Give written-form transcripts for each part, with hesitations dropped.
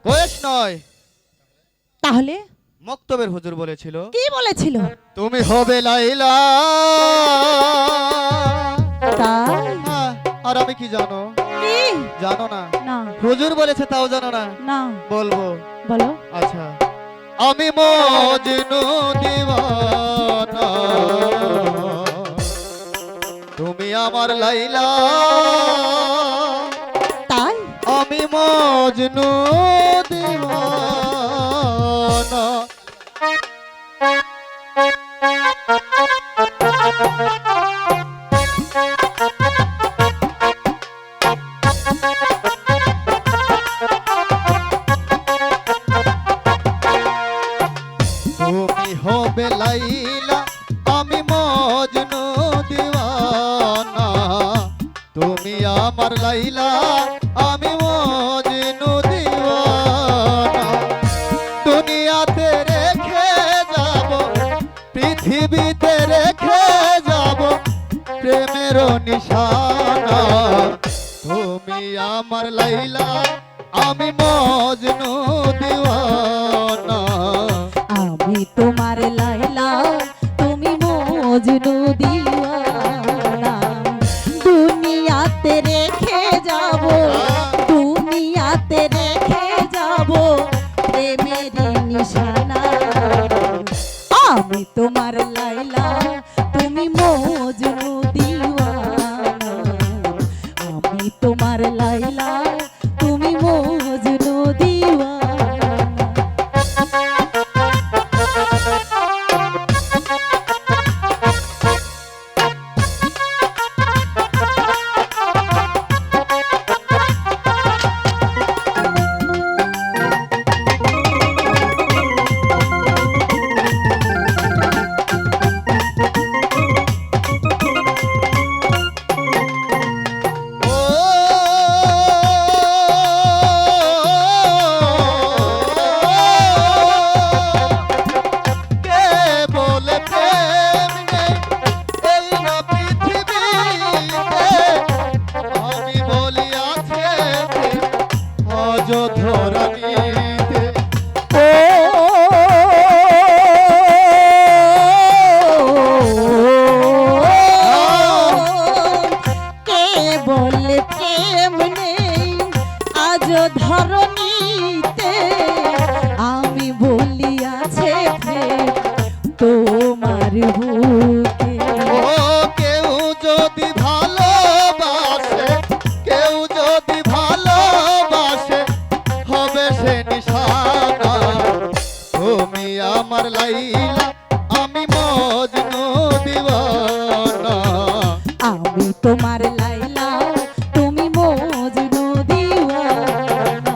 বয়স নয়, তাহলে মক্তবের হুজুর বলেছিল কি বলেছিল? তুমি হবে লাইলা। তাই? হ্যাঁ, আর আমি কি জানো? কি? জানো না? না হুজুর বলেছে তাও জানো না? না, বলবো। বলো। আচ্ছা, আমি মজনু দিওয়ানা, তুমি আমার লাইলা। তাই? আমি মজনু দিওয়ানা। তুমি হবে লাইলা, আমি মজনু দিওয়ানা, তুমি আমার লাইলা, আমি মজনু দিওয়ানা। দুনিয়াতে রেখে যাব, পৃথিবীতে রেখে যাব প্রেমের নিশানা। তুমি আমার লাইলা, আমি মজনু দিওয়ানা। আমি তোমার লাইলা, তুমি মজনু দিওয়ানা। দুনিয়াতে রেখে যাব, দুনিয়াতে রেখে যাব প্রেমের নিশানা। আমি তোমার লাইলা, তুমি মজনু দিওয়ানা। আমি তোমার লাইলা, তুমি মজনু দিওয়ানা। ধরণীতে আমি বলিয়াছে প্রেম তোমার বুকে। ও কেউ যদি ভালোবাসে, কেউ যদি ভালোবাসে হবে সে নিশানা। তুমি আমার লাইলা, আমি মজনু দিওয়ানা। আমি তোমার লাইলা, তুমি মজনু দিওয়ানা।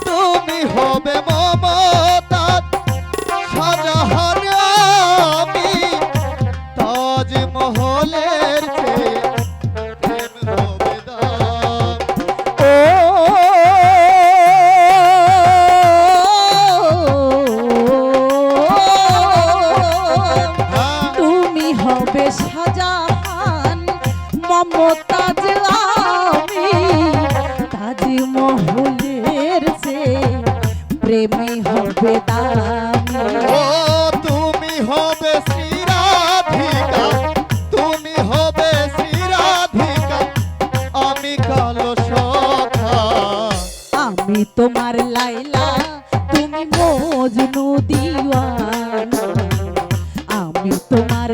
তুমি হবে মমতাজ শাহজাহান, আমি তাজমহলের চেয়ে প্রেম হবে দাম। তুমি হবে শাহজাহান, মমতাজ আমি তাজমহলের চেয়ে প্রেমে হবে দামি। ও তুমি হবে শ্রীরাধিকা, তুমি হবে শ্রীরাধিকা, আমি কালো সখা। আমি তোমার লাইলা, তুমি মজনু দিওয়ানা। আমি তোমার